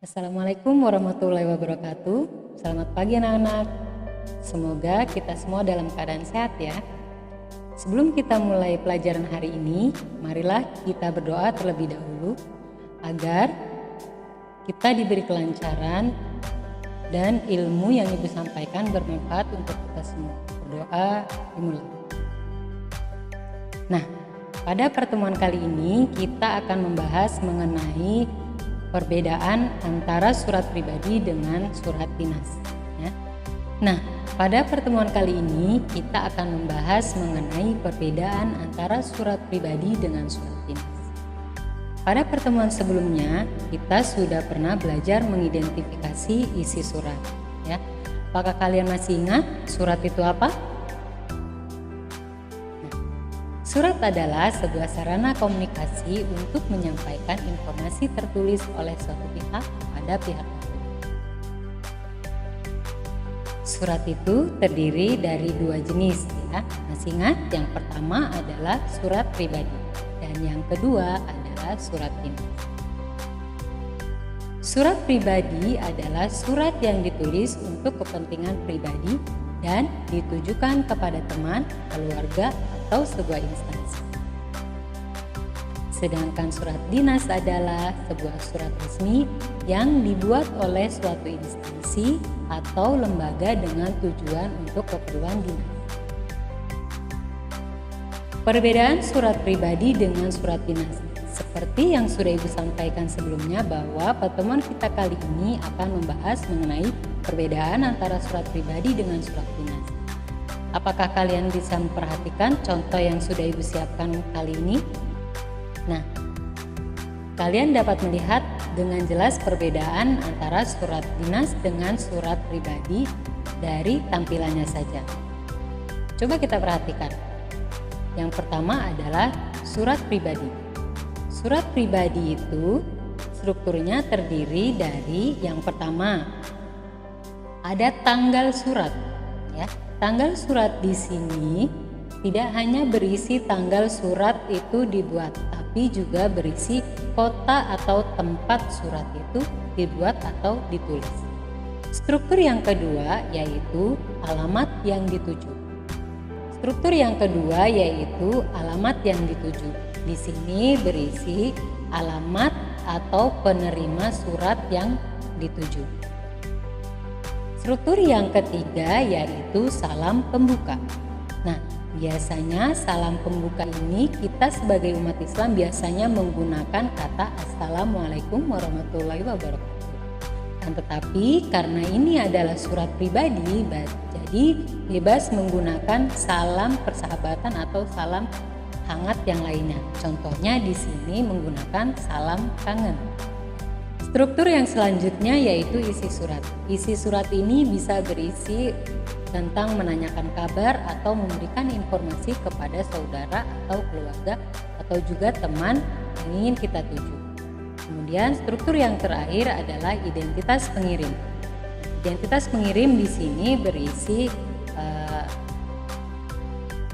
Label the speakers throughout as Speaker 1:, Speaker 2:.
Speaker 1: Assalamualaikum warahmatullahi wabarakatuh. Selamat pagi anak-anak. Semoga kita semua dalam keadaan sehat ya. Sebelum kita mulai pelajaran hari ini, marilah kita berdoa terlebih dahulu agar kita diberi kelancaran dan ilmu yang Ibu sampaikan bermanfaat untuk kita semua. Berdoa dimulai. Nah, pada pertemuan kali ini kita akan membahas mengenai perbedaan antara surat pribadi dengan surat dinas ya. Nah, pada pertemuan kali ini kita akan membahas mengenai perbedaan antara surat pribadi dengan surat dinas. Pada pertemuan sebelumnya kita sudah pernah belajar mengidentifikasi isi surat ya. Apakah kalian masih ingat surat itu apa? Surat adalah sebuah sarana komunikasi untuk menyampaikan informasi tertulis oleh suatu pihak pada pihak lain. Surat itu terdiri dari dua jenis ya. Masih ingat? Yang pertama adalah surat pribadi dan yang kedua adalah surat dinas. Surat pribadi adalah surat yang ditulis untuk kepentingan pribadi dan ditujukan kepada teman, keluarga, atau sebuah instansi. Sedangkan surat dinas adalah sebuah surat resmi yang dibuat oleh suatu instansi atau lembaga dengan tujuan untuk keperluan dinas. Perbedaan surat pribadi dengan surat dinas. Seperti yang sudah Ibu sampaikan sebelumnya bahwa pertemuan kita kali ini akan membahas mengenai perbedaan antara surat pribadi dengan surat dinas. Apakah kalian bisa memperhatikan contoh yang sudah Ibu siapkan kali ini? Nah, kalian dapat melihat dengan jelas perbedaan antara surat dinas dengan surat pribadi dari tampilannya saja. Coba kita perhatikan. Yang pertama adalah surat pribadi. Surat pribadi itu strukturnya terdiri dari yang pertama ada tanggal surat ya. Tanggal surat di sini tidak hanya berisi tanggal surat itu dibuat, tapi juga berisi kota atau tempat surat itu dibuat atau ditulis. Struktur yang kedua yaitu alamat yang dituju. Struktur yang kedua yaitu alamat yang dituju. Di sini berisi alamat atau penerima surat yang dituju. Struktur yang ketiga yaitu salam pembuka. Nah, biasanya salam pembuka ini kita sebagai umat Islam biasanya menggunakan kata Assalamualaikum warahmatullahi wabarakatuh. Tetapi karena ini adalah surat pribadi, jadi bebas menggunakan salam persahabatan atau salam hangat yang lainnya. Contohnya di sini menggunakan salam kangen. Struktur yang selanjutnya yaitu isi surat. Isi surat ini bisa berisi tentang menanyakan kabar atau memberikan informasi kepada saudara atau keluarga atau juga teman yang ingin kita tuju. Kemudian struktur yang terakhir adalah identitas pengirim. Identitas pengirim di sini berisi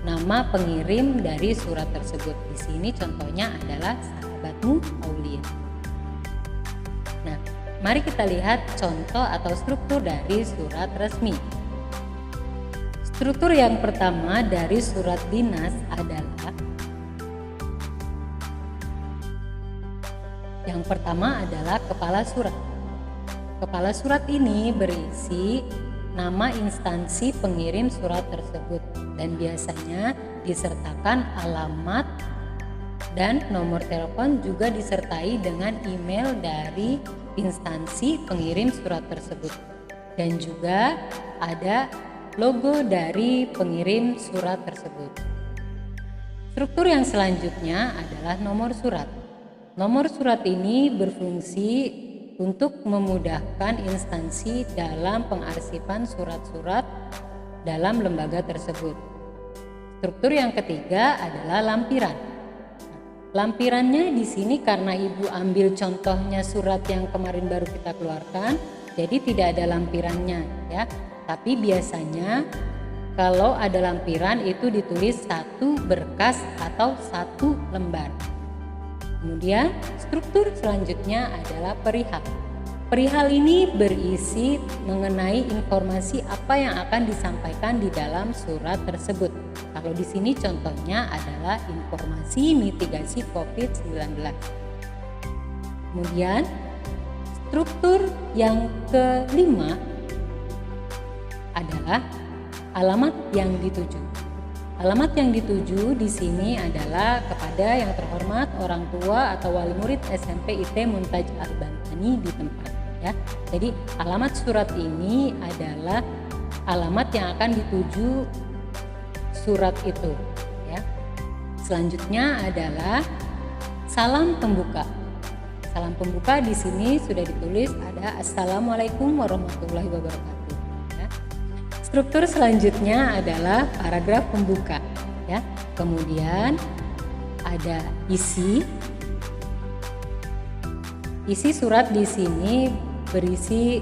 Speaker 1: nama pengirim dari surat tersebut. Di sini contohnya adalah sahabatmu Aulia. Nah, mari kita lihat contoh atau struktur dari surat resmi. Struktur yang pertama dari surat dinas adalah yang pertama adalah kepala surat. Kepala surat ini berisi nama instansi pengirim surat tersebut dan biasanya disertakan alamat dan nomor telepon, juga disertai dengan email dari instansi pengirim surat tersebut dan juga ada logo dari pengirim surat tersebut. Struktur yang selanjutnya adalah nomor surat. Nomor surat ini berfungsi untuk memudahkan instansi dalam pengarsipan surat-surat dalam lembaga tersebut. Struktur yang ketiga adalah lampiran. Lampirannya di sini karena Ibu ambil contohnya surat yang kemarin baru kita keluarkan, jadi tidak ada lampirannya ya. Tapi biasanya kalau ada lampiran itu ditulis satu berkas atau satu lembar. Kemudian struktur selanjutnya adalah perihal. Perihal ini berisi mengenai informasi apa yang akan disampaikan di dalam surat tersebut. Kalau di sini contohnya adalah informasi mitigasi COVID-19. Kemudian struktur yang kelima adalah alamat yang dituju. Alamat yang dituju di sini adalah kepada yang terhormat orang tua atau wali murid SMP IT Muntaj Al-Bantani di tempat, ya. Jadi alamat surat ini adalah alamat yang akan dituju surat itu, ya. Selanjutnya adalah salam pembuka. Salam pembuka di sini sudah ditulis ada Assalamualaikum warahmatullahi wabarakatuh. Struktur selanjutnya adalah paragraf pembuka, ya. Kemudian ada isi surat di sini berisi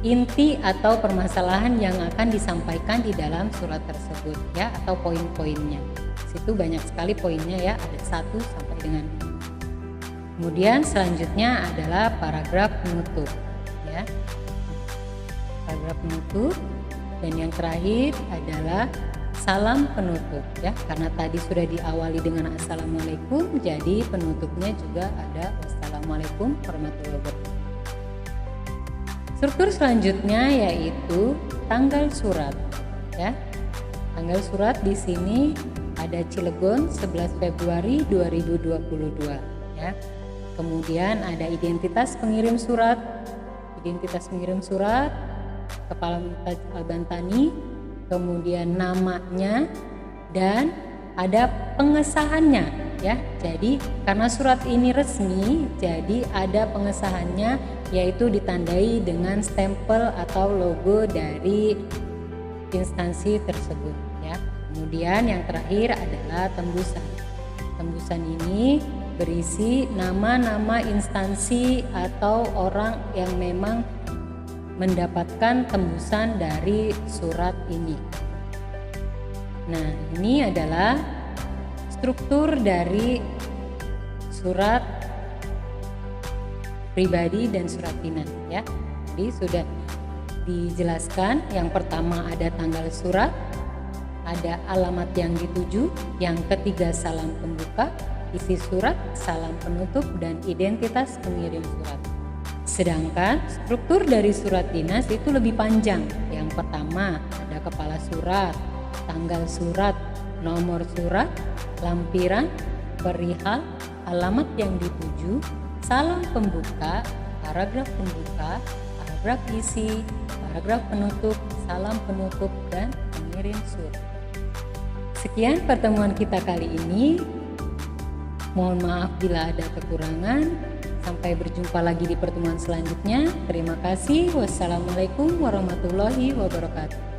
Speaker 1: inti atau permasalahan yang akan disampaikan di dalam surat tersebut, ya, atau poin-poinnya. Situ banyak sekali poinnya, ya, ada 1 sampai dengan 5. Kemudian selanjutnya adalah paragraf penutup, ya. Paragraf penutup. Dan yang terakhir adalah salam penutup, ya, karena tadi sudah diawali dengan Assalamualaikum, jadi penutupnya juga ada Wassalamualaikum warahmatullahi wabarakatuh. Struktur selanjutnya yaitu tanggal surat, ya. Tanggal surat di sini ada Cilegon 11 Februari 2022, ya. Kemudian ada identitas pengirim surat, Kepala Muntaj Al-Bantani, kemudian namanya, dan ada pengesahannya, ya. Jadi karena surat ini resmi, jadi ada pengesahannya, yaitu ditandai dengan stempel atau logo dari instansi tersebut, ya. Kemudian yang terakhir adalah tembusan. Tembusan ini berisi nama-nama instansi atau orang yang memang mendapatkan tembusan dari surat ini. Nah, ini adalah struktur dari surat pribadi dan surat dinas, ya. Jadi sudah dijelaskan, yang pertama ada tanggal surat, ada alamat yang dituju, yang ketiga salam pembuka, isi surat, salam penutup, dan identitas pengirim surat. Sedangkan struktur dari surat dinas itu lebih panjang. Yang pertama ada kepala surat, tanggal surat, nomor surat, lampiran, perihal, alamat yang dituju, salam pembuka, paragraf isi, paragraf penutup, salam penutup, dan pengirim surat. Sekian pertemuan kita kali ini. Mohon maaf bila ada kekurangan. Sampai berjumpa lagi di pertemuan selanjutnya. Terima kasih. Wassalamualaikum warahmatullahi wabarakatuh.